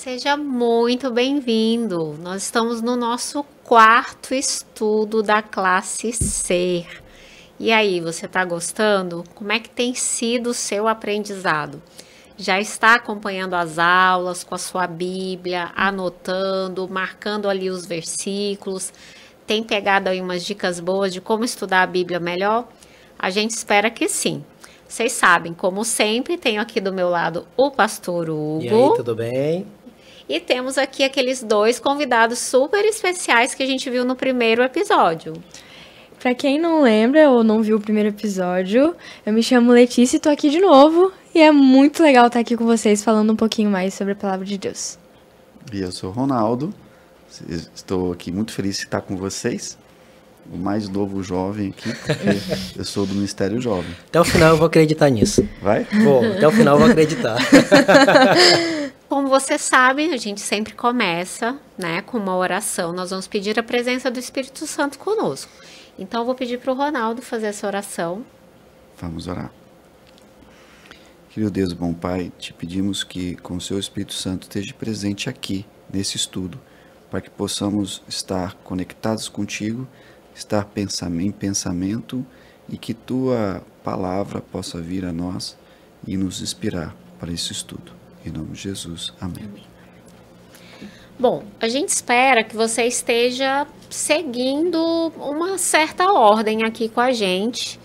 Seja muito bem-vindo. Nós estamos no nosso quarto estudo da classe C. E aí, você está gostando? Como é que tem sido o seu aprendizado? Já está acompanhando as aulas com a sua Bíblia, anotando, marcando ali os versículos? Tem pegado aí umas dicas boas de como estudar a Bíblia melhor? A gente espera que sim. Vocês sabem, como sempre, tenho aqui do meu lado o pastor Hugo. E aí, tudo bem? E temos aqui aqueles dois convidados super especiais que a gente viu no primeiro episódio. Pra quem não lembra ou não viu o primeiro episódio, eu me chamo Letícia e tô aqui de novo. E é muito legal estar aqui com vocês falando um pouquinho mais sobre a Palavra de Deus. E eu sou o Ronaldo. Estou aqui muito feliz de estar com vocês. O mais novo jovem aqui, porque eu sou do Ministério Jovem. Até o final eu vou acreditar nisso. Vai? Vou, até o final eu vou acreditar. Como você sabe, a gente sempre começa, com uma oração. Nós vamos pedir a presença do Espírito Santo conosco. Então, eu vou pedir para o Ronaldo fazer essa oração. Vamos orar. Querido Deus, bom Pai, te pedimos que com o seu Espírito Santo esteja presente aqui, nesse estudo, para que possamos estar conectados contigo, estar em pensamento e que tua palavra possa vir a nós e nos inspirar para esse estudo. Em nome de Jesus. Amém. Bom, a gente espera que você esteja seguindo uma certa ordem aqui com a gente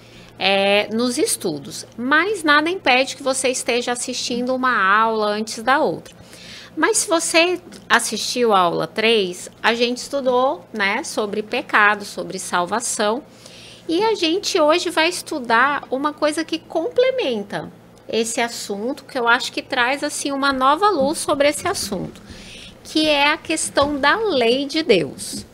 nos estudos, mas nada impede que você esteja assistindo uma aula antes da outra. Mas se você assistiu a aula 3, a gente estudou, sobre pecado, sobre salvação, e a gente hoje vai estudar uma coisa que complementa esse assunto, que eu acho que traz assim uma nova luz sobre esse assunto, que é a questão da lei de Deus,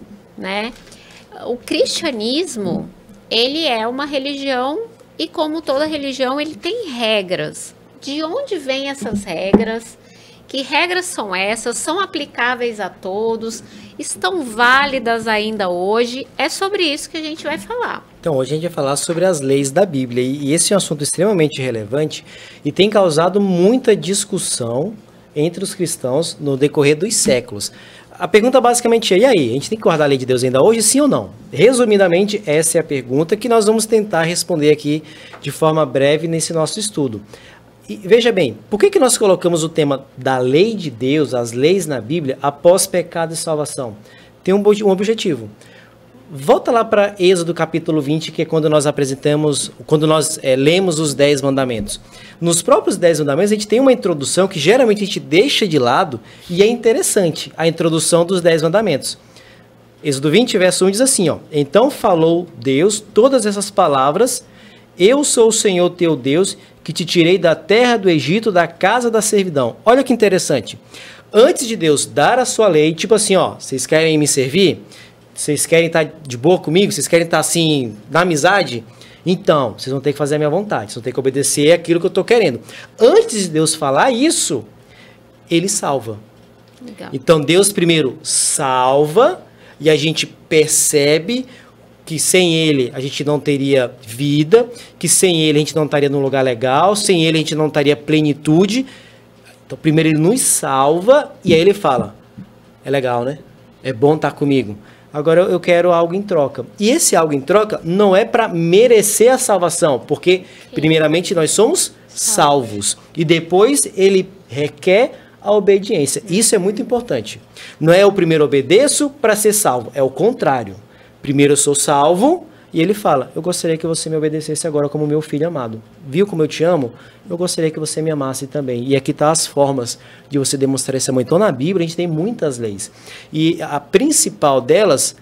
O cristianismo, ele é uma religião e como toda religião, ele tem regras. De onde vêm essas regras? Que regras são essas? São aplicáveis a todos? Estão válidas ainda hoje? É sobre isso que a gente vai falar. Então, hoje a gente vai falar sobre as leis da Bíblia. E esse é um assunto extremamente relevante e tem causado muita discussão entre os cristãos no decorrer dos séculos. A pergunta basicamente é, e aí? A gente tem que guardar a lei de Deus ainda hoje, sim ou não? Resumidamente, essa é a pergunta que nós vamos tentar responder aqui de forma breve nesse nosso estudo. E veja bem, por que nós colocamos o tema da lei de Deus, as leis na Bíblia, após pecado e salvação? Tem um objetivo. Volta lá para Êxodo capítulo 20, que é quando nós lemos os 10 mandamentos. Nos próprios 10 mandamentos, a gente tem uma introdução que geralmente a gente deixa de lado e é interessante, a introdução dos 10 mandamentos. Êxodo 20, verso 1 diz assim, Então falou Deus todas essas palavras, eu sou o Senhor teu Deus, que te tirei da terra do Egito, da casa da servidão. Olha que interessante. Antes de Deus dar a sua lei, tipo assim, vocês querem me servir? Vocês querem estar de boa comigo? Vocês querem estar assim, na amizade? Então, vocês vão ter que fazer a minha vontade. Vocês vão ter que obedecer aquilo que eu estou querendo. Antes de Deus falar isso, ele salva. Legal. Então, Deus primeiro salva e a gente percebe que sem ele a gente não teria vida, que sem ele a gente não estaria num lugar legal, sem ele a gente não estaria plenitude. Então, primeiro ele nos salva e aí ele fala, é legal, né? É bom estar comigo. Agora eu quero algo em troca. E esse algo em troca não é para merecer a salvação, porque primeiramente nós somos salvos e depois ele requer a obediência. Isso é muito importante. Não é o primeiro obedeço para ser salvo, é o contrário. Primeiro eu sou salvo e ele fala, eu gostaria que você me obedecesse agora como meu filho amado. Viu como eu te amo? Eu gostaria que você me amasse também. E aqui estão as formas de você demonstrar esse amor. Então na Bíblia a gente tem muitas leis. E a principal delas,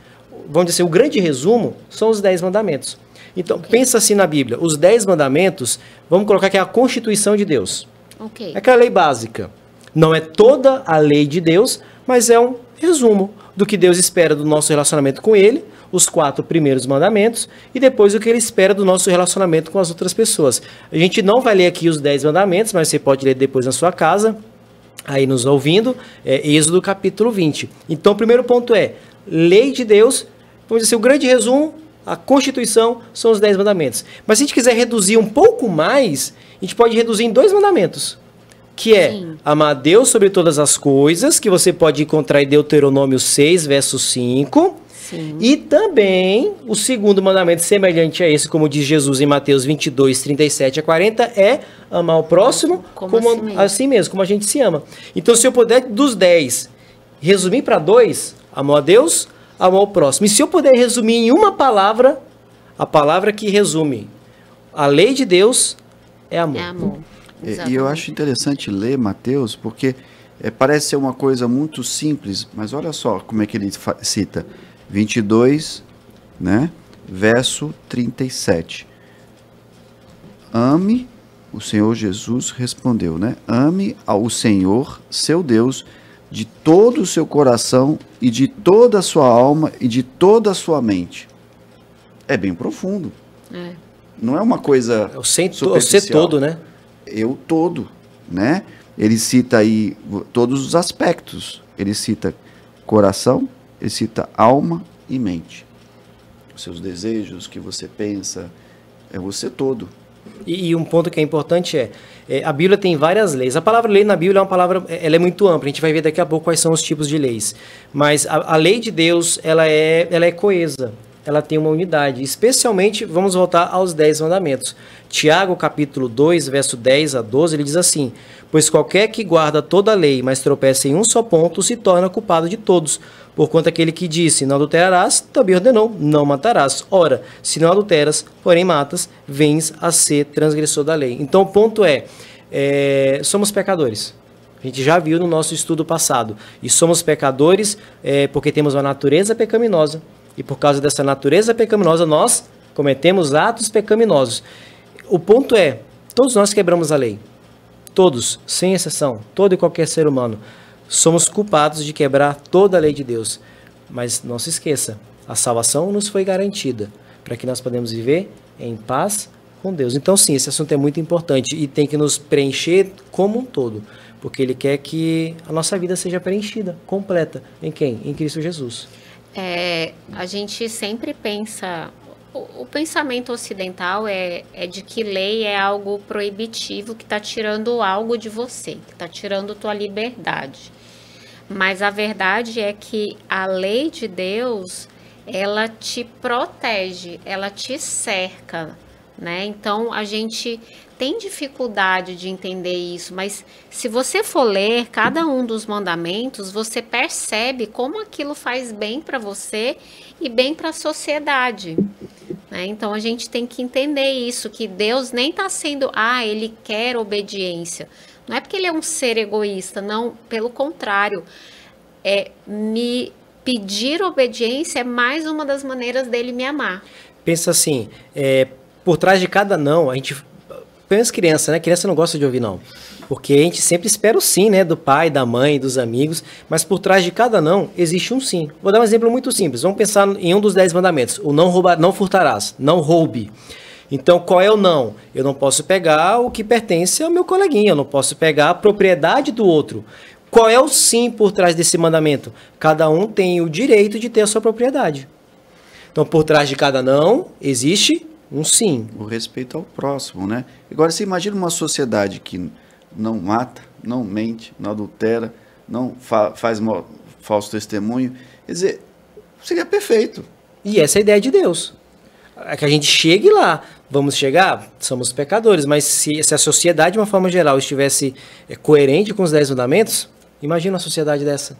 vamos dizer assim, o grande resumo, são os 10 mandamentos. Então pensa assim na Bíblia, os 10 mandamentos, vamos colocar que é a Constituição de Deus. É aquela lei básica. Não é toda a lei de Deus, mas é um resumo do que Deus espera do nosso relacionamento com Ele, os 4 primeiros mandamentos, e depois o que Ele espera do nosso relacionamento com as outras pessoas. A gente não vai ler aqui os 10 mandamentos, mas você pode ler depois na sua casa, aí nos ouvindo, Êxodo capítulo 20. Então o primeiro ponto é, lei de Deus, vamos dizer, o grande resumo, a Constituição são os 10 mandamentos. Mas se a gente quiser reduzir um pouco mais, a gente pode reduzir em 2 mandamentos. que é Sim. amar a Deus sobre todas as coisas, que você pode encontrar em Deuteronômio 6, verso 5. Sim. E também o segundo mandamento semelhante a esse, como diz Jesus em Mateus 22, 37 a 40, é amar o próximo Como assim mesmo, como a gente se ama. Então, se eu puder, dos 10, resumir para 2, amor a Deus, amor ao próximo. E se eu puder resumir em uma palavra, a palavra que resume a lei de Deus é amor. É amor. E eu acho interessante ler Mateus, porque parece ser uma coisa muito simples, mas olha só como é que ele cita. 22, né, verso 37. Ame, o Senhor Jesus respondeu, né? Ame ao Senhor, seu Deus, de todo o seu coração e de toda a sua alma e de toda a sua mente. É bem profundo. É. Não é uma coisa É o ser superficial. todo, né? Eu todo, né? Ele cita aí todos os aspectos. Ele cita coração, ele cita alma e mente. Os seus desejos, o que você pensa, é você todo. E um ponto que é importante a Bíblia tem várias leis. A palavra lei na Bíblia é uma palavra, ela é muito ampla. A gente vai ver daqui a pouco quais são os tipos de leis. Mas a lei de Deus, ela é coesa. Ela tem uma unidade. Especialmente, vamos voltar aos 10 mandamentos. Tiago, capítulo 2, verso 10 a 12, ele diz assim: pois qualquer que guarda toda a lei, mas tropeça em um só ponto, se torna culpado de todos. Porquanto aquele que disse, não adulterarás, também ordenou, não matarás. Ora, se não adulteras, porém matas, vens a ser transgressor da lei. Então o ponto somos pecadores. A gente já viu no nosso estudo passado. E somos pecadores porque temos uma natureza pecaminosa. E por causa dessa natureza pecaminosa, nós cometemos atos pecaminosos. O ponto todos nós quebramos a lei. Todos, sem exceção, todo e qualquer ser humano. Somos culpados de quebrar toda a lei de Deus. Mas não se esqueça, a salvação nos foi garantida para que nós podemos viver em paz com Deus. Então sim, esse assunto é muito importante e tem que nos preencher como um todo. Porque Ele quer que a nossa vida seja preenchida, completa. Em quem? Em Cristo Jesus. A gente sempre pensa, o pensamento ocidental é de que lei é algo proibitivo, que está tirando algo de você, que está tirando tua liberdade. Mas a verdade é que a lei de Deus, ela te protege, ela te cerca, né? Então a gente tem dificuldade de entender isso, mas se você for ler cada um dos mandamentos, você percebe como aquilo faz bem para você e bem para a sociedade, né? Então a gente tem que entender isso, que Deus nem está sendo, Ele quer obediência. Não é porque Ele é um ser egoísta, não, pelo contrário. Me pedir obediência é mais uma das maneiras dele me amar. Pensa assim, por trás de cada não, a gente... Pensa criança, né? Criança não gosta de ouvir não. Porque a gente sempre espera o sim, né? Do pai, da mãe, dos amigos. Mas por trás de cada não, existe um sim. Vou dar um exemplo muito simples. Vamos pensar em um dos 10 mandamentos. O não roubar, não furtarás, não roube. Então, qual é o não? Eu não posso pegar o que pertence ao meu coleguinha. Eu não posso pegar a propriedade do outro. Qual é o sim por trás desse mandamento? Cada um tem o direito de ter a sua propriedade. Então, por trás de cada não, existe um sim. O respeito ao próximo, né? Agora, você imagina uma sociedade que não mata, não mente, não adultera, não faz falso testemunho. Quer dizer, seria perfeito. E essa é a ideia de Deus. É que a gente chegue lá. Vamos chegar? Somos pecadores. Mas se a sociedade, de uma forma geral, estivesse coerente com os 10 mandamentos, imagina uma sociedade dessa.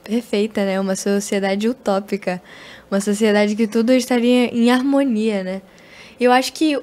Perfeita, né? Uma sociedade utópica. Uma sociedade que tudo estaria em harmonia, né? Eu acho que,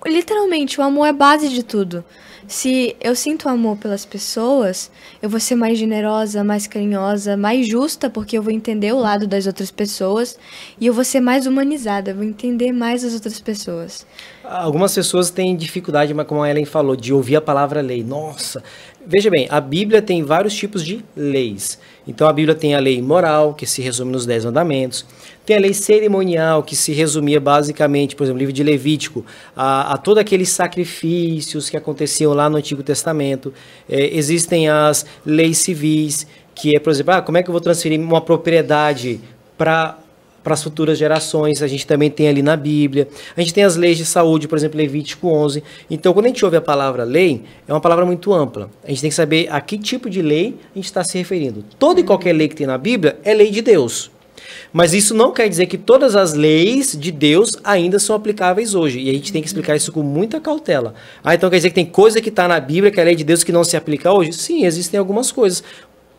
literalmente, o amor é base de tudo. Se eu sinto amor pelas pessoas, eu vou ser mais generosa, mais carinhosa, mais justa, porque eu vou entender o lado das outras pessoas. E eu vou ser mais humanizada, eu vou entender mais as outras pessoas. Algumas pessoas têm dificuldade, mas como a Ellen falou, de ouvir a palavra lei. Nossa! Veja bem, a Bíblia tem vários tipos de leis. Então a Bíblia tem a lei moral, que se resume nos 10 mandamentos. Tem a lei cerimonial, que se resumia basicamente, por exemplo, no livro de Levítico, a todos aqueles sacrifícios que aconteciam lá no Antigo Testamento. Existem as leis civis, que é, por exemplo, como é que eu vou transferir uma propriedade para para as futuras gerações, a gente também tem ali na Bíblia. A gente tem as leis de saúde, por exemplo, Levítico 11. Então, quando a gente ouve a palavra lei, é uma palavra muito ampla. A gente tem que saber a que tipo de lei a gente está se referindo. Toda e qualquer lei que tem na Bíblia é lei de Deus. Mas isso não quer dizer que todas as leis de Deus ainda são aplicáveis hoje. E a gente tem que explicar isso com muita cautela. Então quer dizer que tem coisa que está na Bíblia, que é a lei de Deus, que não se aplica hoje? Sim, existem algumas coisas.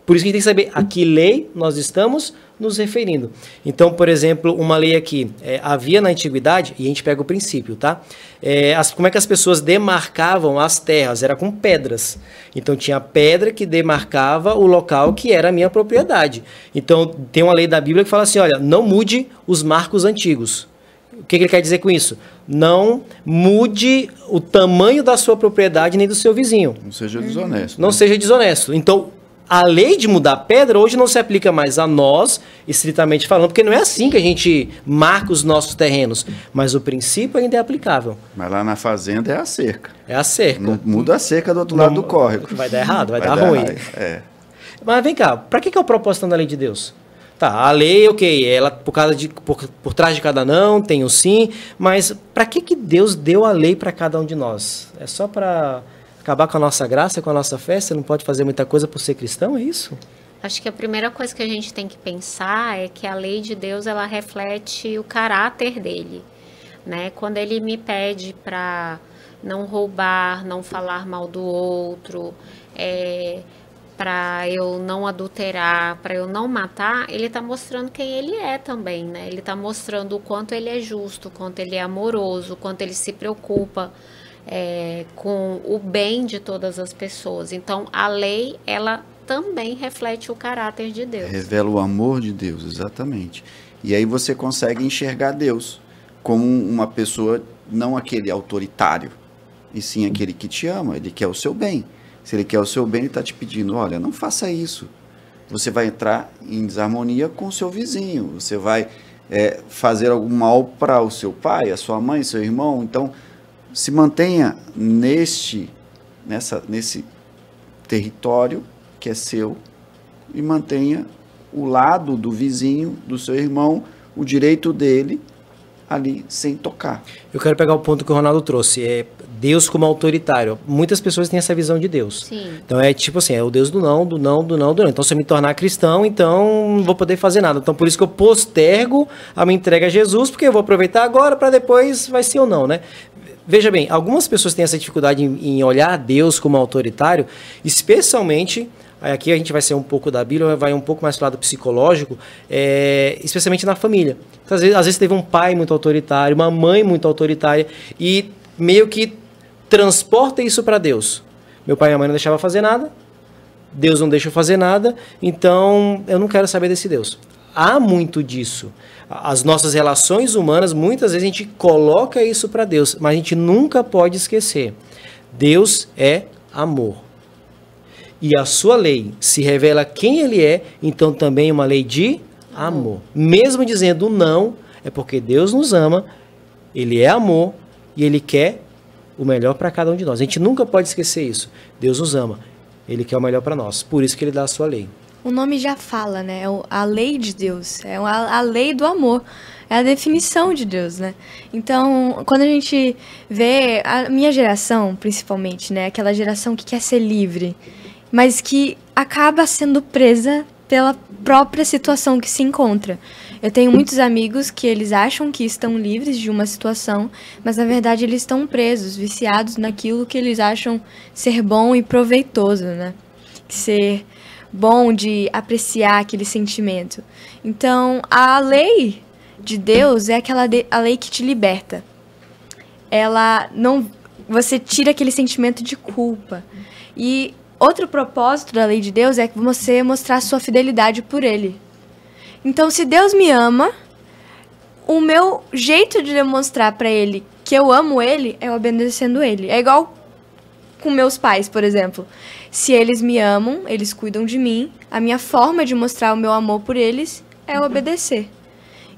Por isso que a gente tem que saber a que lei nós estamos nos referindo. Então, por exemplo, uma lei aqui, havia na antiguidade, e a gente pega o princípio, tá? Como é que as pessoas demarcavam as terras? Era com pedras. Então, tinha pedra que demarcava o local que era a minha propriedade. Então, tem uma lei da Bíblia que fala assim, olha, não mude os marcos antigos. O que ele quer dizer com isso? Não mude o tamanho da sua propriedade nem do seu vizinho. Não seja desonesto. Não seja desonesto. Então, a lei de mudar pedra hoje não se aplica mais a nós, estritamente falando, porque não é assim que a gente marca os nossos terrenos. Mas o princípio ainda é aplicável. Mas lá na fazenda é a cerca. É a cerca. Não muda a cerca do outro lado do córrego. Vai dar errado, vai dar ruim. Mas vem cá, para que é o propósito da lei de Deus? Tá, a lei, ok, ela por trás de cada não, tem o sim, mas para que Deus deu a lei para cada um de nós? É só para acabar com a nossa graça, com a nossa fé? Você não pode fazer muita coisa por ser cristão, é isso? Acho que a primeira coisa que a gente tem que pensar é que a lei de Deus, ela reflete o caráter dele, né? Quando ele me pede para não roubar, não falar mal do outro, para eu não adulterar, para eu não matar, ele está mostrando quem ele é também, né? Ele está mostrando o quanto ele é justo, o quanto ele é amoroso, o quanto ele se preocupa com o bem de todas as pessoas. Então, a lei, ela também reflete o caráter de Deus. Revela o amor de Deus, exatamente. E aí você consegue enxergar Deus como uma pessoa, não aquele autoritário, e sim aquele que te ama, ele quer o seu bem. Se ele quer o seu bem, ele está te pedindo, olha, não faça isso. Você vai entrar em desarmonia com o seu vizinho, você vai fazer algum mal para o seu pai, a sua mãe, seu irmão. Então, se mantenha nesse território que é seu e mantenha o lado do vizinho, do seu irmão, o direito dele ali sem tocar. Eu quero pegar o ponto que o Ronaldo trouxe, Deus como autoritário. Muitas pessoas têm essa visão de Deus. Sim. Então é tipo assim, é o Deus do não, do não, do não, do não. Então se eu me tornar cristão, então não vou poder fazer nada. Então por isso que eu postergo a minha entrega a Jesus, porque eu vou aproveitar agora para depois vai ser ou não, né? Veja bem, algumas pessoas têm essa dificuldade em olhar Deus como autoritário, especialmente, aqui a gente vai ser um pouco da Bíblia, vai um pouco mais para o lado psicológico, especialmente na família. Então, às vezes teve um pai muito autoritário, uma mãe muito autoritária, e meio que transporta isso para Deus. Meu pai e minha mãe não deixavam fazer nada, Deus não deixa eu fazer nada, então eu não quero saber desse Deus. Há muito disso. As nossas relações humanas, muitas vezes a gente coloca isso para Deus, mas a gente nunca pode esquecer. Deus é amor. E a sua lei se revela quem ele é, então também é uma lei de amor. Mesmo dizendo não, é porque Deus nos ama, ele é amor e ele quer o melhor para cada um de nós. A gente nunca pode esquecer isso. Deus nos ama, ele quer o melhor para nós. Por isso que ele dá a sua lei. O nome já fala, né? A lei de Deus, a lei do amor, é a definição de Deus, né? Então, quando a gente vê a minha geração, principalmente, né? Aquela geração que quer ser livre, mas que acaba sendo presa pela própria situação que se encontra. Eu tenho muitos amigos que eles acham que estão livres de uma situação, mas na verdade eles estão presos, viciados naquilo que eles acham ser bom e proveitoso, né? Ser bom de apreciar aquele sentimento. Então, a lei de Deus é a lei que te liberta. Ela não... Você tira aquele sentimento de culpa. E outro propósito da lei de Deus é que você mostrar a sua fidelidade por Ele. Então, se Deus me ama, o meu jeito de demonstrar para Ele que eu amo Ele é obedecendo Ele. É igual com meus pais, por exemplo. Se eles me amam, eles cuidam de mim, a minha forma de mostrar o meu amor por eles é obedecer.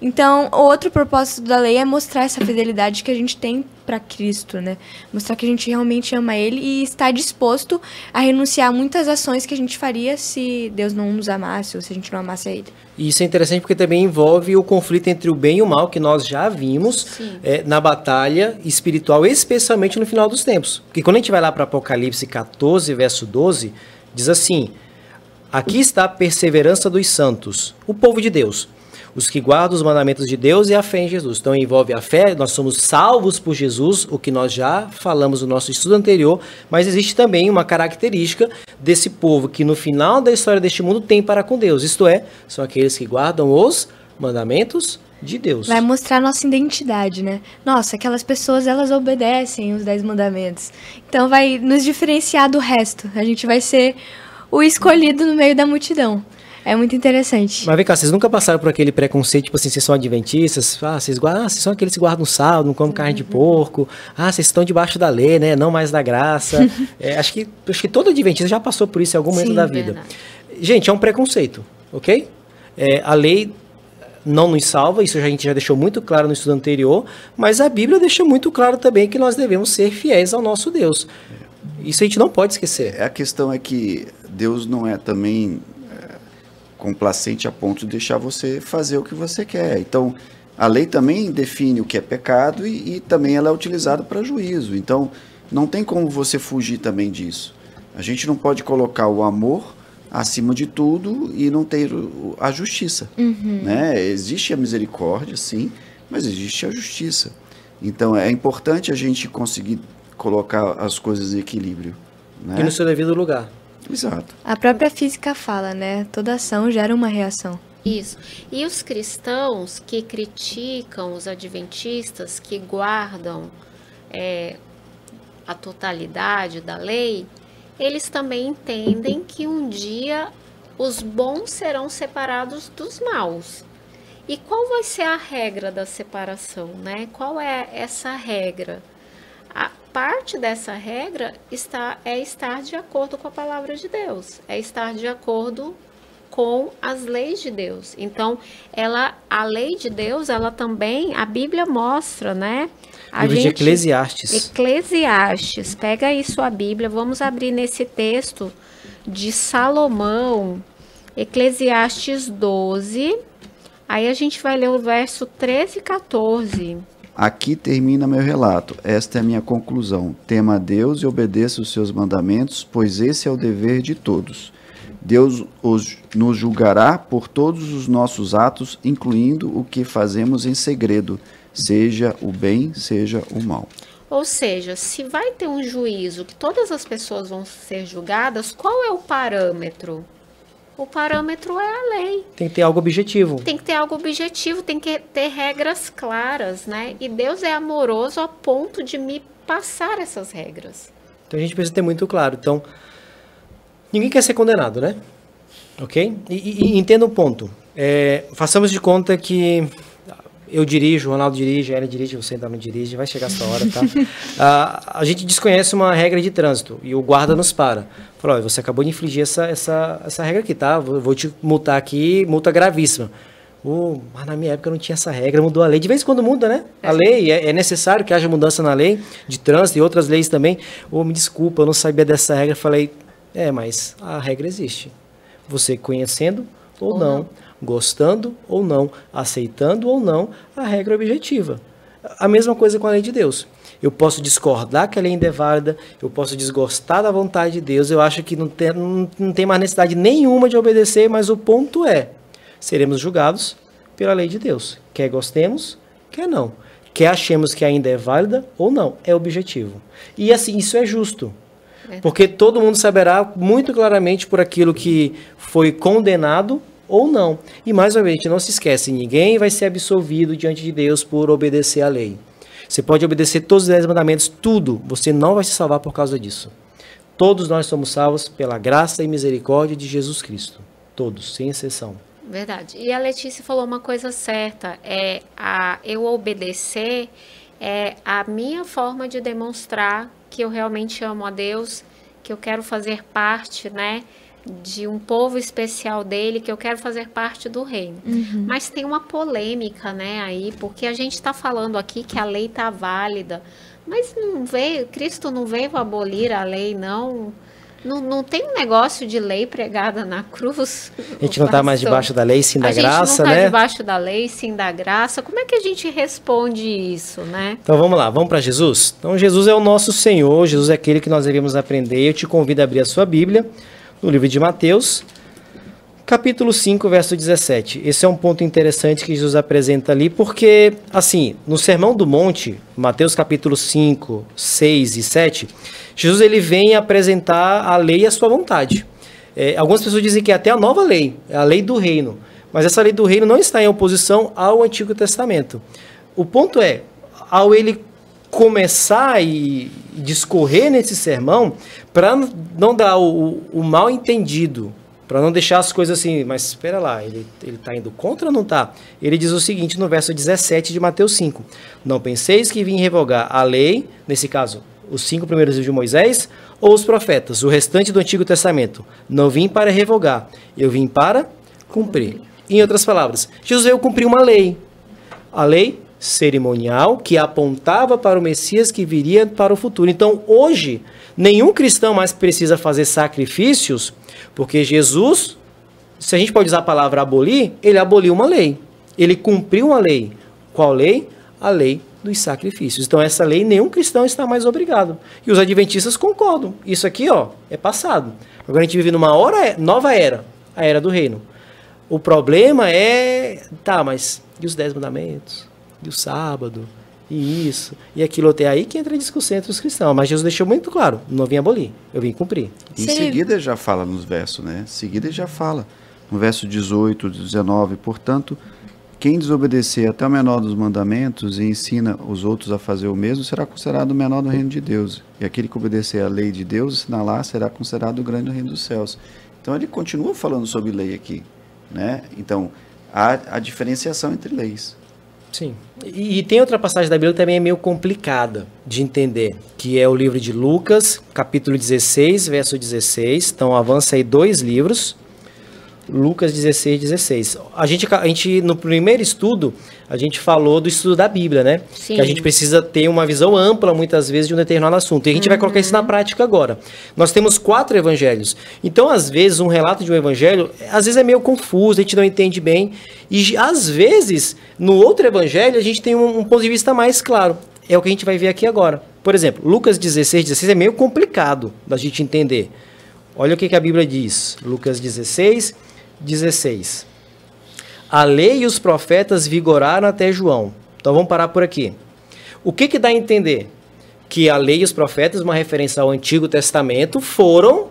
Então, o outro propósito da lei é mostrar essa fidelidade que a gente tem para Cristo, né? Mostrar que a gente realmente ama Ele e está disposto a renunciar a muitas ações que a gente faria se Deus não nos amasse ou se a gente não amasse a Ele. E isso é interessante porque também envolve o conflito entre o bem e o mal, que nós já vimos na batalha espiritual, especialmente no final dos tempos. Porque quando a gente vai lá para Apocalipse 14, verso 12, diz assim: aqui está a perseverança dos santos, o povo de Deus, os que guardam os mandamentos de Deus e a fé em Jesus. Então envolve a fé, nós somos salvos por Jesus, o que nós já falamos no nosso estudo anterior, mas existe também uma característica desse povo que no final da história deste mundo tem para com Deus, isto é, são aqueles que guardam os mandamentos de Deus. Vai mostrar nossa identidade, né? Nossa, aquelas pessoas, elas obedecem os 10 mandamentos. Então vai nos diferenciar do resto. A gente vai ser o escolhido no meio da multidão. É muito interessante. Mas vem cá, vocês nunca passaram por aquele preconceito, tipo assim, vocês são adventistas, vocês são aqueles que guardam sábado, não comem carne de porco, vocês estão debaixo da lei, né, não mais da graça. Acho que todo adventista já passou por isso em algum momento da vida. Verdade. Gente, é um preconceito, ok? A lei não nos salva, isso a gente já deixou muito claro no estudo anterior, mas a Bíblia deixa muito claro também que nós devemos ser fiéis ao nosso Deus. Isso a gente não pode esquecer. A questão é que Deus não é também complacente a ponto de deixar você fazer o que você quer. Então, a lei também define o que é pecado e também ela é utilizada para juízo. Então, não tem como você fugir também disso. A gente não pode colocar o amor acima de tudo e não ter a justiça. Né? Existe a misericórdia, sim, mas existe a justiça. Então, é importante a gente conseguir colocar as coisas em equilíbrio. Né? E no seu devido lugar. Exato. A própria física fala, né? Toda ação gera uma reação. Isso. E os cristãos que criticam os adventistas, que guardam a totalidade da lei, eles também entendem que um dia os bons serão separados dos maus. E qual vai ser a regra da separação, né? Qual é essa regra? A parte dessa regra é estar de acordo com a palavra de Deus, é estar de acordo com as leis de Deus. Então, a lei de Deus, ela também, a Bíblia mostra, né? Livro de Eclesiastes. Eclesiastes, pega aí sua Bíblia, vamos abrir nesse texto de Salomão, Eclesiastes 12, aí a gente vai ler o verso 13 e 14. Aqui termina meu relato. Esta é a minha conclusão. Tema a Deus e obedeça os seus mandamentos, pois esse é o dever de todos. Deus nos julgará por todos os nossos atos, incluindo o que fazemos em segredo, seja o bem, seja o mal. Ou seja, se vai ter um juízo que todas as pessoas vão ser julgadas, qual é o parâmetro? O parâmetro é a lei. Tem que ter algo objetivo. Tem que ter algo objetivo, tem que ter regras claras, né? E Deus é amoroso a ponto de me passar essas regras. Então a gente precisa ter muito claro. Então, ninguém quer ser condenado, né? Ok? E entenda um ponto. Façamos de conta que eu dirijo, o Ronaldo dirige, ela dirige, você ainda não dirige, vai chegar essa hora, tá? A gente desconhece uma regra de trânsito e o guarda nos para. Fala, você acabou de infligir essa regra aqui, tá? Vou te multar aqui, multa gravíssima. Mas na minha época não tinha essa regra, mudou a lei. De vez em quando muda, né? A lei, é necessário que haja mudança na lei de trânsito e outras leis também. Me desculpa, eu não sabia dessa regra. Falei, mas a regra existe. Você conhecendo ou não, gostando ou não, aceitando ou não, a regra é objetiva. A mesma coisa com a lei de Deus. Eu posso discordar que a lei ainda é válida, eu posso desgostar da vontade de Deus, eu acho que não tem mais necessidade nenhuma de obedecer, mas o ponto é, seremos julgados pela lei de Deus. Quer gostemos, quer não. Quer achemos que ainda é válida ou não, é objetivo. E assim, isso é justo. Porque todo mundo saberá muito claramente por aquilo que foi condenado ou não. E mais uma vez, não se esquece, ninguém vai ser absolvido diante de Deus por obedecer à lei. Você pode obedecer todos os 10 mandamentos, tudo, você não vai se salvar por causa disso. Todos nós somos salvos pela graça e misericórdia de Jesus Cristo. Todos, sem exceção. Verdade. E a Letícia falou uma coisa certa, eu obedecer é a minha forma de demonstrar que eu realmente amo a Deus, que eu quero fazer parte, né, de um povo especial dele, que eu quero fazer parte do reino. Mas tem uma polêmica, né, aí, porque a gente está falando aqui que a lei está válida, mas não veio, Cristo não veio abolir a lei, não. Não tem um negócio de lei pregada na cruz. A gente não está mais debaixo da lei, sim da graça, né? A gente não está debaixo da lei, sim da graça. Como é que a gente responde isso, né? Então vamos lá, vamos para Jesus? Então Jesus é o nosso Senhor, Jesus é aquele que nós devemos aprender. Eu te convido a abrir a sua Bíblia no livro de Mateus, capítulo 5, verso 17. Esse é um ponto interessante que Jesus apresenta ali, porque, assim, no Sermão do Monte, Mateus capítulo 5, 6 e 7, Jesus ele vem apresentar a lei e a sua vontade. Algumas pessoas dizem que é até a nova lei, é a lei do reino. Mas essa lei do reino não está em oposição ao Antigo Testamento. O ponto é, ao ele começar e discorrer nesse sermão, para não dar o mal entendido, para não deixar as coisas assim, mas espera lá, ele está indo contra ou não está? Ele diz o seguinte no verso 17 de Mateus 5. Não penseis que vim revogar a lei, nesse caso, os 5 primeiros livros de Moisés, ou os profetas, o restante do Antigo Testamento. Não vim para revogar, eu vim para cumprir. Em outras palavras, Jesus veio cumprir uma lei. A lei cerimonial que apontava para o Messias que viria para o futuro. Então, hoje, nenhum cristão mais precisa fazer sacrifícios, porque Jesus, se a gente pode usar a palavra abolir, ele aboliu uma lei. Ele cumpriu uma lei. Qual lei? A lei dos sacrifícios. Então, essa lei, nenhum cristão está mais obrigado. E os adventistas concordam. Isso aqui, ó, é passado. Agora a gente vive numa nova era, a era do reino. O problema é, mas e os 10 mandamentos? E o sábado? E isso? E aquilo até aí que entra a discussão entre os cristãos. Mas Jesus deixou muito claro, não vim abolir, eu vim cumprir. Em seguida já fala nos versos, né? Em seguida já fala. No verso 18, 19, portanto, quem desobedecer até o menor dos mandamentos e ensina os outros a fazer o mesmo, será considerado o menor do reino de Deus. E aquele que obedecer à lei de Deus, assinalar, será considerado o grande do reino dos céus. Então ele continua falando sobre lei aqui, né? Então, há a diferenciação entre leis. Sim. E tem outra passagem da Bíblia que também é meio complicada de entender, que é o livro de Lucas, capítulo 16, verso 16. Então, avança aí 2 livros. Lucas 16, 16. A gente, no primeiro estudo, a gente falou do estudo da Bíblia, né? Sim. Que a gente precisa ter uma visão ampla, muitas vezes, de um determinado assunto. E a gente vai colocar isso na prática agora. Nós temos 4 evangelhos. Então, às vezes, um relato de um evangelho, às vezes é meio confuso, a gente não entende bem. E, às vezes, no outro evangelho, a gente tem um ponto de vista mais claro. É o que a gente vai ver aqui agora. Por exemplo, Lucas 16, 16 é meio complicado da gente entender. Olha o que a Bíblia diz. Lucas 16, 16. A lei e os profetas vigoraram até João. Então vamos parar por aqui. O que dá a entender? Que a lei e os profetas, uma referência ao Antigo Testamento, foram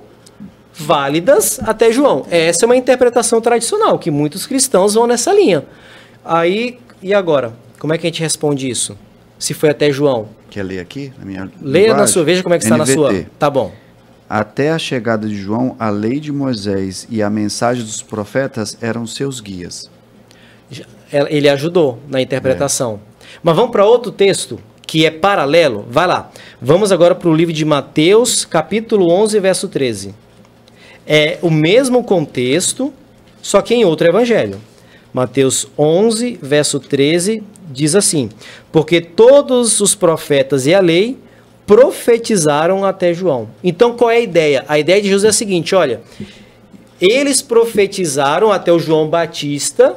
válidas até João. Essa é uma interpretação tradicional, que muitos cristãos vão nessa linha. Aí, e agora? Como é que a gente responde isso? Se foi até João. Quer ler aqui? Na minha Leia na sua, veja como é que está na sua. Tá bom. Até a chegada de João, a lei de Moisés e a mensagem dos profetas eram seus guias. Ele ajudou na interpretação. Mas vamos para outro texto, que é paralelo. Vai lá. Vamos agora para o livro de Mateus, capítulo 11, verso 13. É o mesmo contexto, só que em outro evangelho. Mateus 11, verso 13, diz assim: porque todos os profetas e a lei profetizaram até João. Então, qual é a ideia? A ideia de Jesus é a seguinte, olha, eles profetizaram até o João Batista.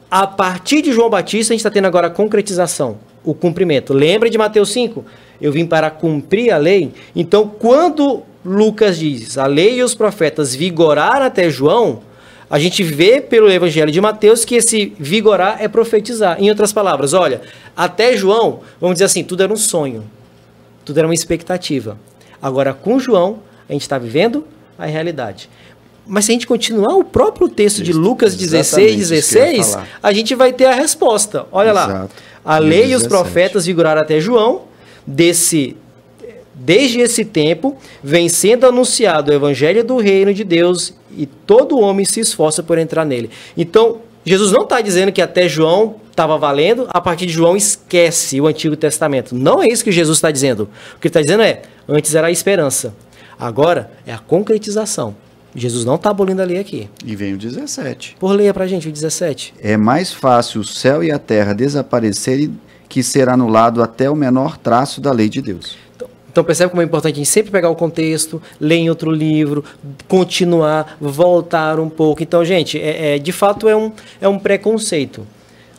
A partir de João Batista, a gente está tendo agora a concretização, o cumprimento. Lembra de Mateus 5? Eu vim para cumprir a lei. Então, quando Lucas diz, a lei e os profetas vigoraram até João, a gente vê pelo Evangelho de Mateus que esse vigorar é profetizar. Em outras palavras, olha, até João, vamos dizer assim, tudo era um sonho. Tudo era uma expectativa. Agora, com João, a gente está vivendo a realidade. Mas se a gente continuar o próprio texto de Lucas 16, 16, a gente vai ter a resposta. Olha lá. A lei e os profetas vigoraram até João. Desde esse tempo, vem sendo anunciado o evangelho do reino de Deus e todo homem se esforça por entrar nele. Então, Jesus não está dizendo que até João estava valendo, a partir de João esquece o Antigo Testamento. Não é isso que Jesus está dizendo. O que ele está dizendo é, antes era a esperança, agora é a concretização. Jesus não está abolindo a lei aqui. E vem o 17. Por leia pra gente o 17. É mais fácil o céu e a terra desaparecerem que ser anulado até o menor traço da lei de Deus. Então percebe como é importante a gente sempre pegar o contexto, ler em outro livro, continuar, voltar um pouco. Então, gente, de fato é um preconceito.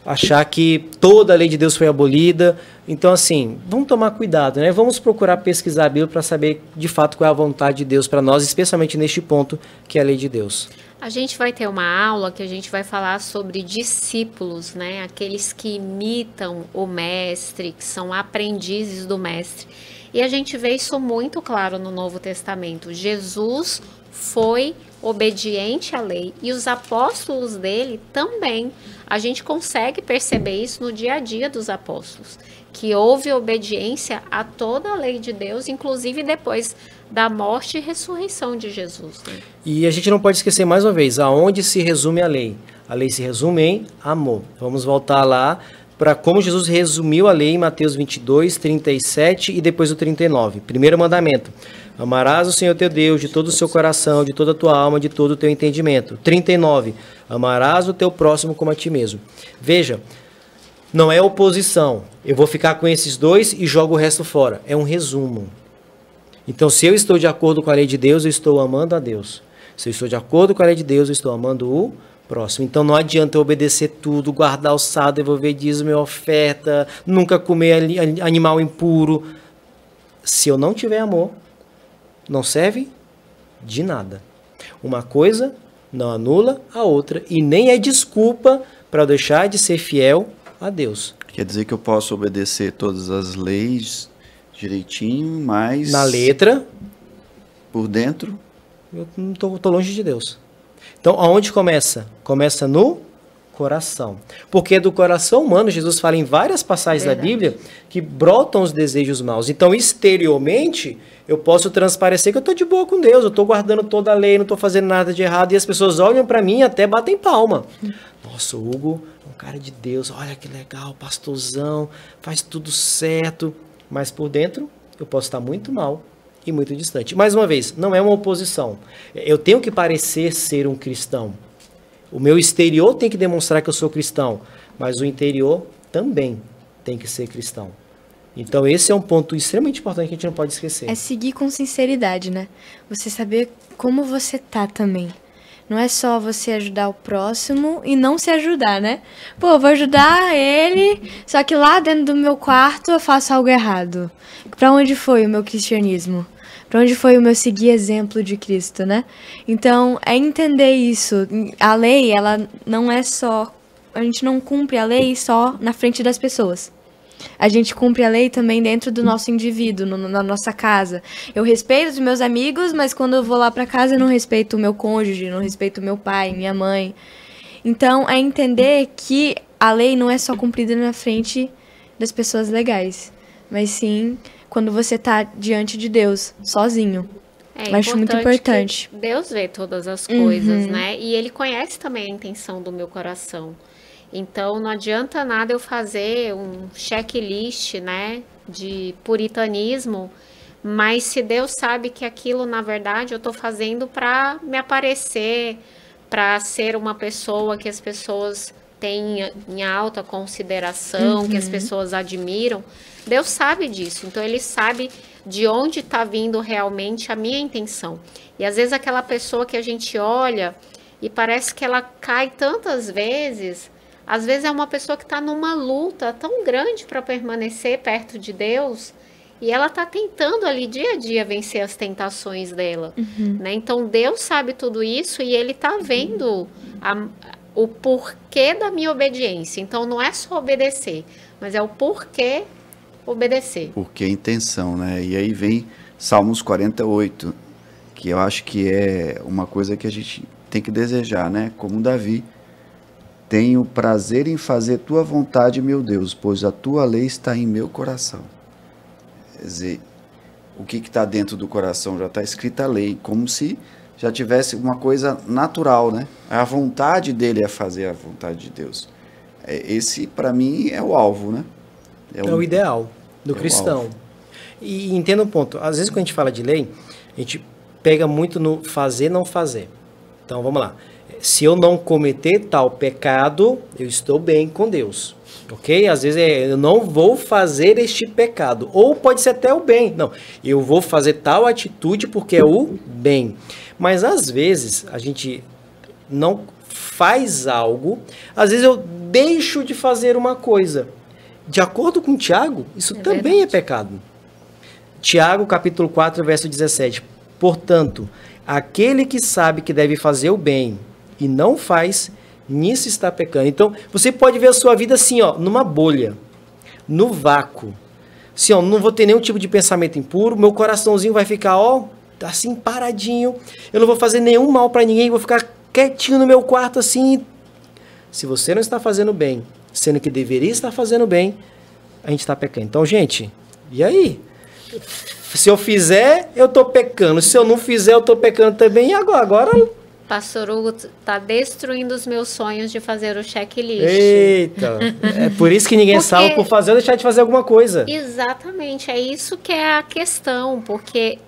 Achar que toda a lei de Deus foi abolida. Então, assim, vamos tomar cuidado, né? Vamos procurar pesquisar a Bíblia para saber, de fato, qual é a vontade de Deus para nós, especialmente neste ponto, que é a lei de Deus. A gente vai ter uma aula que a gente vai falar sobre discípulos, né? Aqueles que imitam o mestre, que são aprendizes do mestre. E a gente vê isso muito claro no Novo Testamento. Jesus foi obediente à lei e os apóstolos dele também. A gente consegue perceber isso no dia a dia dos apóstolos, que houve obediência a toda a lei de Deus, inclusive depois da morte e ressurreição de Jesus, né? E a gente não pode esquecer mais uma vez, aonde se resume a lei? A lei se resume em amor. Vamos voltar lá para como Jesus resumiu a lei em Mateus 22, 37 e depois o 39. Primeiro mandamento: amarás o Senhor teu Deus de todo o seu coração, de toda a tua alma, de todo o teu entendimento. 39. Amarás o teu próximo como a ti mesmo. Veja, não é oposição. Eu vou ficar com esses dois e jogo o resto fora. É um resumo. Então, se eu estou de acordo com a lei de Deus, eu estou amando a Deus. Se eu estou de acordo com a lei de Deus, eu estou amando o próximo. Então, não adianta eu obedecer tudo, guardar o sábado, devolver dízimo e oferta, nunca comer animal impuro. Se eu não tiver amor, não serve de nada. Uma coisa não anula a outra e nem é desculpa para deixar de ser fiel a Deus. Quer dizer que eu posso obedecer todas as leis direitinho, mas... Na letra, por dentro... eu não tô longe de Deus. Então, aonde começa? Começa no coração. Porque do coração humano, Jesus fala em várias passagens da Bíblia que brotam os desejos maus. Então, exteriormente, eu posso transparecer que eu estou de boa com Deus, eu estou guardando toda a lei, não estou fazendo nada de errado, e as pessoas olham para mim e até batem palma. Nossa, o Hugo é um cara de Deus, olha que legal, pastorzão, faz tudo certo. Mas por dentro, eu posso estar muito mal e muito distante. Mais uma vez, não é uma oposição. Eu tenho que parecer ser um cristão. O meu exterior tem que demonstrar que eu sou cristão, mas o interior também tem que ser cristão. Então esse é um ponto extremamente importante que a gente não pode esquecer. É seguir com sinceridade, né? Você saber como você tá também. Não é só você ajudar o próximo e não se ajudar, né? Pô, eu vou ajudar ele, só que lá dentro do meu quarto eu faço algo errado. Pra onde foi o meu cristianismo? Pra onde foi o meu seguir exemplo de Cristo, né? Então, é entender isso. A lei, ela não é só... A gente não cumpre a lei só na frente das pessoas. A gente cumpre a lei também dentro do nosso indivíduo, na nossa casa. Eu respeito os meus amigos, mas quando eu vou lá pra casa eu não respeito o meu cônjuge, não respeito o meu pai, minha mãe. Então, é entender que a lei não é só cumprida na frente das pessoas legais, mas sim quando você tá diante de Deus, sozinho. Acho muito importante. Deus vê todas as coisas, né? E Ele conhece também a intenção do meu coração. Então, não adianta nada eu fazer um checklist, né, de puritanismo, mas se Deus sabe que aquilo, na verdade, eu estou fazendo para me aparecer, para ser uma pessoa que as pessoas têm em alta consideração, que as pessoas admiram, Deus sabe disso. Então, Ele sabe de onde está vindo realmente a minha intenção. E, às vezes, aquela pessoa que a gente olha e parece que ela cai tantas vezes... Às vezes é uma pessoa que está numa luta tão grande para permanecer perto de Deus e ela está tentando ali dia a dia vencer as tentações dela, né? Então Deus sabe tudo isso e Ele está vendo o porquê da minha obediência. Então não é só obedecer, mas é o porquê obedecer. Porque a intenção, né? E aí vem Salmos 48, que eu acho que é uma coisa que a gente tem que desejar, né? Como Davi. Tenho prazer em fazer tua vontade, meu Deus, pois a tua lei está em meu coração. Quer dizer, o que está dentro do coração? Já está escrita a lei, como se já tivesse uma coisa natural, né? A vontade dele é fazer a vontade de Deus. Esse, para mim, é o alvo, né? É o ideal do cristão. E entenda um ponto, às vezes quando a gente fala de lei, a gente pega muito no fazer, não fazer. Então, vamos lá. Se eu não cometer tal pecado, eu estou bem com Deus. Ok? Às vezes eu não vou fazer este pecado. Ou pode ser até o bem. Não, eu vou fazer tal atitude porque é o bem. Mas às vezes a gente não faz algo. Às vezes eu deixo de fazer uma coisa. De acordo com Tiago, isso também é pecado. Tiago, capítulo 4, verso 17. Portanto, aquele que sabe que deve fazer o bem e não faz, nisso está pecando. Então, você pode ver a sua vida assim, ó, numa bolha, no vácuo. Assim, ó, não vou ter nenhum tipo de pensamento impuro, meu coraçãozinho vai ficar, ó, assim, paradinho. Eu não vou fazer nenhum mal para ninguém, vou ficar quietinho no meu quarto assim. Se você não está fazendo bem, sendo que deveria estar fazendo bem, a gente está pecando. Então, gente, e aí? Se eu fizer, eu tô pecando. Se eu não fizer, eu tô pecando também. E agora... Pastor Hugo tá destruindo os meus sonhos de fazer o checklist. Eita, é por isso que ninguém salva por fazer ou deixar de fazer alguma coisa. Exatamente, é isso que é a questão, porque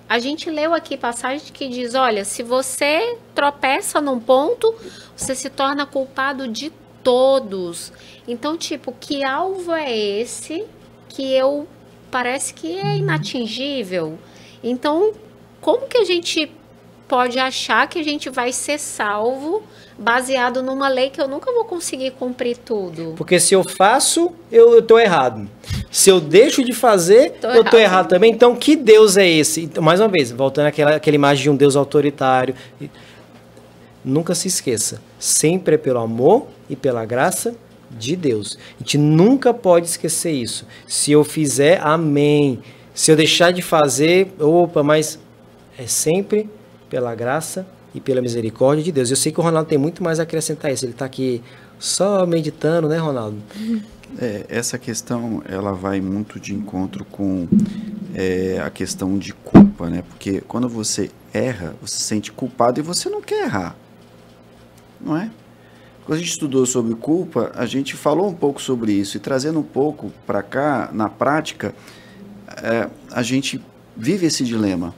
a gente leu aqui passagem que diz, olha, se você tropeça num ponto, você se torna culpado de todos. Então, tipo, que alvo é esse que parece que é inatingível? Então, como que a gente pode achar que a gente vai ser salvo baseado numa lei que eu nunca vou conseguir cumprir tudo? Porque se eu faço, eu tô errado. Se eu deixo de fazer, eu tô errado também. Então, que Deus é esse? Então, mais uma vez, voltando àquela imagem de um Deus autoritário. Nunca se esqueça, sempre é pelo amor e pela graça de Deus. A gente nunca pode esquecer isso. Se eu fizer, amém. Se eu deixar de fazer, opa, mas é sempre pela graça e pela misericórdia de Deus. Eu sei que o Ronaldo tem muito mais a acrescentar isso. Ele está aqui só meditando, né, Ronaldo? Essa questão, ela vai muito de encontro com a questão de culpa, né? Porque quando você erra, você se sente culpado e você não quer errar, não é? Quando a gente estudou sobre culpa, a gente falou um pouco sobre isso, e trazendo um pouco para cá, na prática, a gente vive esse dilema.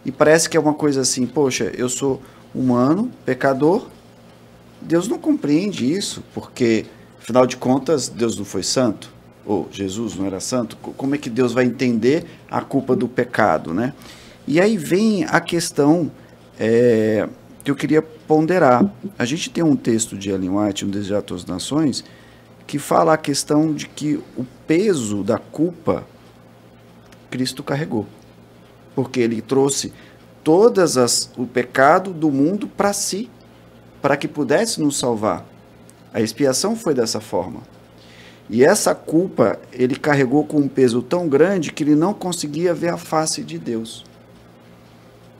E parece que é uma coisa assim, poxa, eu sou humano, pecador, Deus não compreende isso, porque, afinal de contas, Deus não foi santo, ou Jesus não era santo, como é que Deus vai entender a culpa do pecado, né? E aí vem a questão que eu queria ponderar. A gente tem um texto de Ellen White, um Desejo a Todas as Nações, que fala a questão de que o peso da culpa Cristo carregou. Porque ele trouxe o pecado do mundo para si, para que pudesse nos salvar. A expiação foi dessa forma. E essa culpa ele carregou com um peso tão grande que ele não conseguia ver a face de Deus.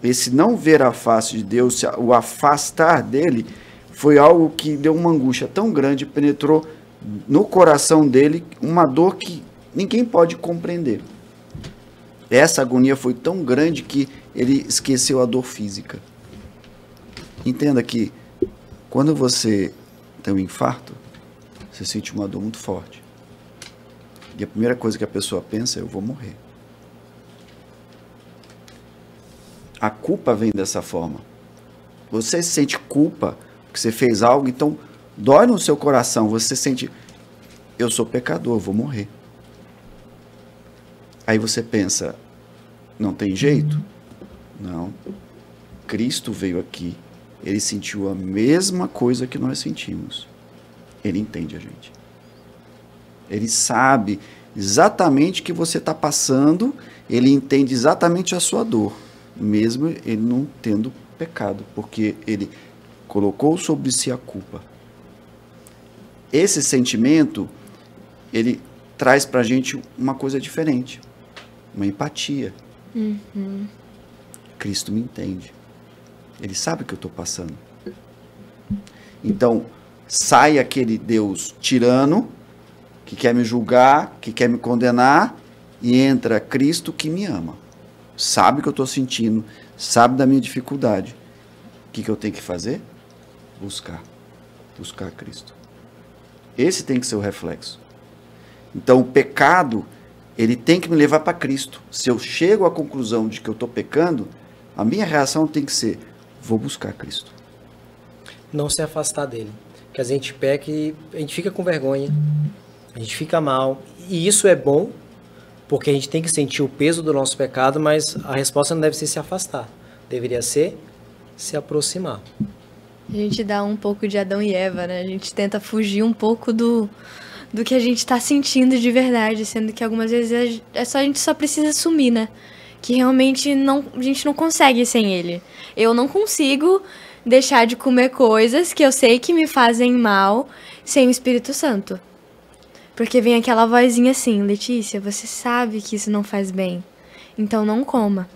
Esse não ver a face de Deus, o afastar dele, foi algo que deu uma angústia tão grande, penetrou no coração dele uma dor que ninguém pode compreender. Essa agonia foi tão grande que ele esqueceu a dor física. Entenda que quando você tem um infarto, você sente uma dor muito forte. E a primeira coisa que a pessoa pensa é: eu vou morrer. A culpa vem dessa forma. Você sente culpa porque você fez algo, então dói no seu coração. Você sente: eu sou pecador, eu vou morrer. Aí você pensa: não tem jeito? Não. Cristo veio aqui. Ele sentiu a mesma coisa que nós sentimos. Ele entende a gente. Ele sabe exatamente o que você está passando. Ele entende exatamente a sua dor. Mesmo ele não tendo pecado. Porque ele colocou sobre si a culpa. Esse sentimento, ele traz para a gente uma coisa diferente. Uma empatia. Uhum. Cristo me entende. Ele sabe o que eu estou passando. Então, sai aquele Deus tirano, que quer me julgar, que quer me condenar, e entra Cristo que me ama. Sabe o que eu estou sentindo, sabe da minha dificuldade. O que eu tenho que fazer? Buscar Cristo. Esse tem que ser o reflexo. Então, o pecado, ele tem que me levar para Cristo. Se eu chego à conclusão de que eu estou pecando, A minha reação tem que ser, vou buscar Cristo. Não se afastar dele. Que a gente peca e a gente fica com vergonha, a gente fica mal. E isso é bom, porque a gente tem que sentir o peso do nosso pecado, mas a resposta não deve ser se afastar. Deveria ser se aproximar. A gente dá um pouco de Adão e Eva, né? A gente tenta fugir um pouco do que a gente tá sentindo de verdade, sendo que algumas vezes a gente só precisa assumir, né? Que realmente a gente não consegue sem ele. Eu não consigo deixar de comer coisas que eu sei que me fazem mal sem o Espírito Santo. Porque vem aquela vozinha assim, Letícia, você sabe que isso não faz bem, então não coma.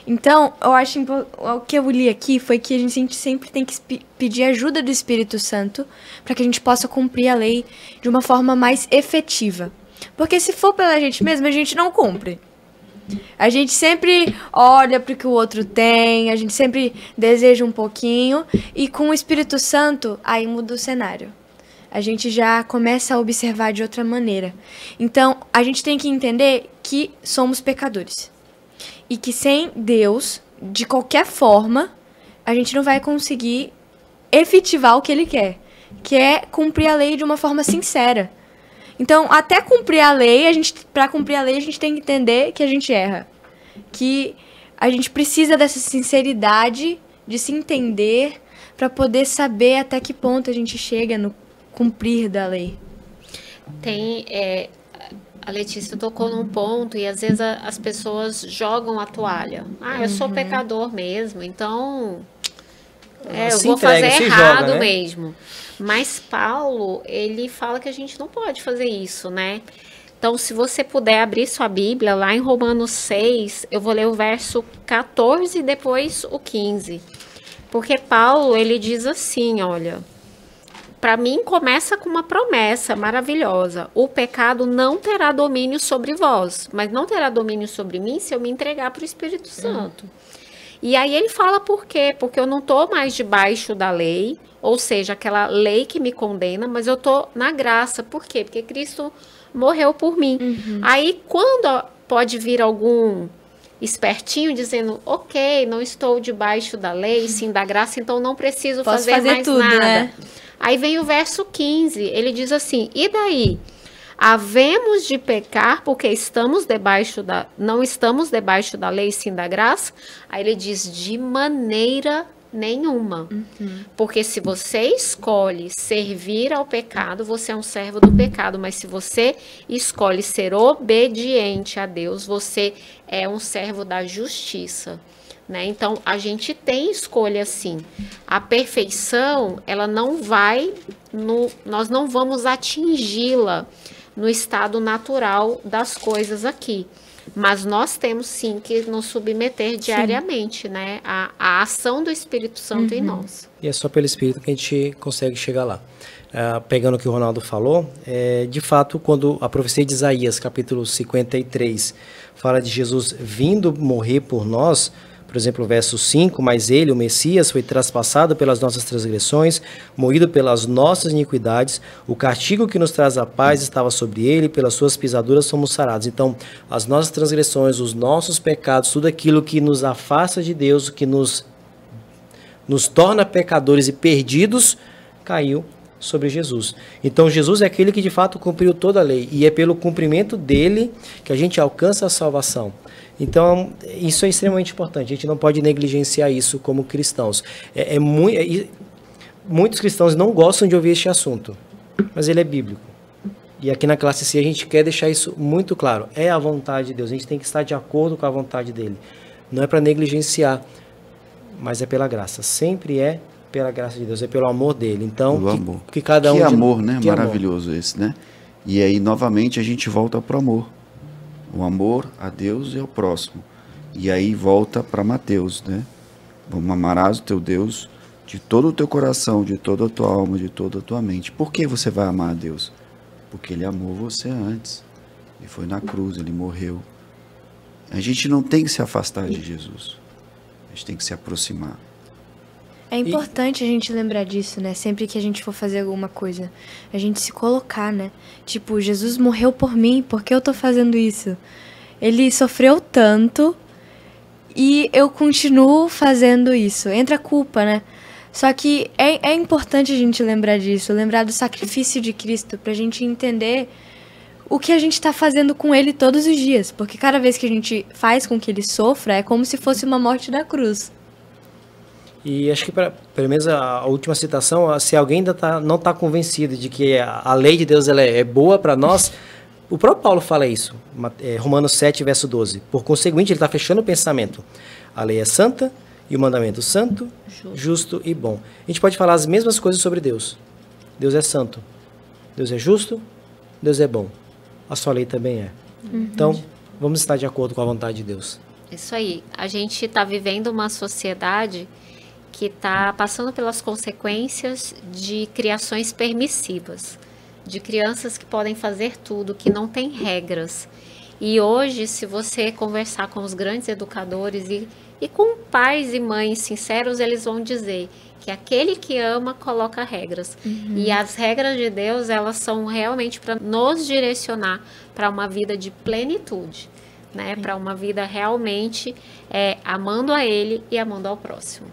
Então, eu acho o que eu li aqui foi que a gente sempre tem que pedir ajuda do Espírito Santo para que a gente possa cumprir a lei de uma forma mais efetiva. Porque se for pela gente mesma, a gente não cumpre. A gente sempre olha para o que o outro tem, a gente sempre deseja um pouquinho, e com o Espírito Santo, aí muda o cenário. A gente já começa a observar de outra maneira. Então, a gente tem que entender que somos pecadores. E que sem Deus, de qualquer forma, a gente não vai conseguir efetivar o que Ele quer. Que é cumprir a lei de uma forma sincera. Então, até cumprir a lei, para cumprir a lei, a gente tem que entender que a gente erra. Que a gente precisa dessa sinceridade, de se entender, para poder saber até que ponto a gente chega no cumprir da lei. A Letícia tocou num ponto e às vezes as pessoas jogam a toalha. Eu sou pecador mesmo, então eu vou fazer errado, né? Mesmo. Mas Paulo, ele fala que a gente não pode fazer isso, né? Então, se você puder abrir sua Bíblia, lá em Romanos 6, eu vou ler o verso 14 e depois o 15. Porque Paulo, ele diz assim, olha... Para mim, começa com uma promessa maravilhosa. O pecado não terá domínio sobre vós, mas não terá domínio sobre mim se eu me entregar para o Espírito Santo. E aí ele fala por quê? Porque eu não estou mais debaixo da lei, ou seja, aquela lei que me condena, mas eu estou na graça. Por quê? Porque Cristo morreu por mim. Aí, quando pode vir algum espertinho dizendo, ok, não estou debaixo da lei, sim da graça, então não preciso fazer mais tudo, nada. Né? Aí vem o verso 15, ele diz assim, e daí? Havemos de pecar porque não estamos debaixo da lei, sim da graça? Aí ele diz, de maneira nenhuma. Porque se você escolhe servir ao pecado, você é um servo do pecado. Mas se você escolhe ser obediente a Deus, você é um servo da justiça. Né? Então, a gente tem escolha sim. A perfeição, ela não vai, nós não vamos atingi-la no estado natural das coisas aqui. Mas nós temos sim que nos submeter diariamente, né? A ação do Espírito Santo em nós. E é só pelo Espírito que a gente consegue chegar lá. Pegando o que o Ronaldo falou, de fato, quando a profecia de Isaías, capítulo 53, fala de Jesus vindo morrer por nós, por exemplo, o verso 5, mas ele, o Messias, foi traspassado pelas nossas transgressões, moído pelas nossas iniquidades, o castigo que nos traz a paz estava sobre ele, pelas suas pisaduras somos sarados. Então, as nossas transgressões, os nossos pecados, tudo aquilo que nos afasta de Deus, que nos torna pecadores e perdidos, caiu sobre Jesus. Então, Jesus é aquele que de fato cumpriu toda a lei, e é pelo cumprimento dele que a gente alcança a salvação. Então, isso é extremamente importante. A gente não pode negligenciar isso como cristãos. Muitos cristãos não gostam de ouvir este assunto, mas ele é bíblico. E aqui na classe C a gente quer deixar isso muito claro. É a vontade de Deus. A gente tem que estar de acordo com a vontade dele. Não é para negligenciar, mas é pela graça. Sempre é pela graça de Deus, é pelo amor dele. Então, que cada um... Que amor, né? Maravilhoso esse, né? E aí, novamente, a gente volta para o amor. O amor a Deus e ao próximo. E aí volta para Mateus, né? Vamos amarás o teu Deus de todo o teu coração, de toda a tua alma, de toda a tua mente. Por que você vai amar a Deus? Porque ele amou você antes. Ele foi na cruz, ele morreu. A gente não tem que se afastar de Jesus. A gente tem que se aproximar. É importante a gente lembrar disso, né? Sempre que a gente for fazer alguma coisa, a gente se colocar, né? Tipo, Jesus morreu por mim, por que eu tô fazendo isso? Ele sofreu tanto e eu continuo fazendo isso. Entra a culpa, né? Só que é importante a gente lembrar disso, lembrar do sacrifício de Cristo, pra gente entender o que a gente tá fazendo com ele todos os dias. Porque cada vez que a gente faz com que ele sofra, é como se fosse uma morte da cruz. E acho que, pelo menos a última citação, se alguém ainda não está convencido de que a lei de Deus ela é boa para nós, o próprio Paulo fala isso, Romanos 7, verso 12. Por conseguinte, ele está fechando o pensamento. A lei é santa e o mandamento santo, justo e bom. A gente pode falar as mesmas coisas sobre Deus. Deus é santo, Deus é justo, Deus é bom. A sua lei também é. Então, vamos estar de acordo com a vontade de Deus. Isso aí. A gente está vivendo uma sociedade que está passando pelas consequências de criações permissivas, de crianças que podem fazer tudo, que não tem regras. E hoje, se você conversar com os grandes educadores e com pais e mães sinceros, eles vão dizer que aquele que ama coloca regras. E as regras de Deus, elas são realmente para nos direcionar para uma vida de plenitude, né? Para uma vida realmente amando a Ele e amando ao próximo.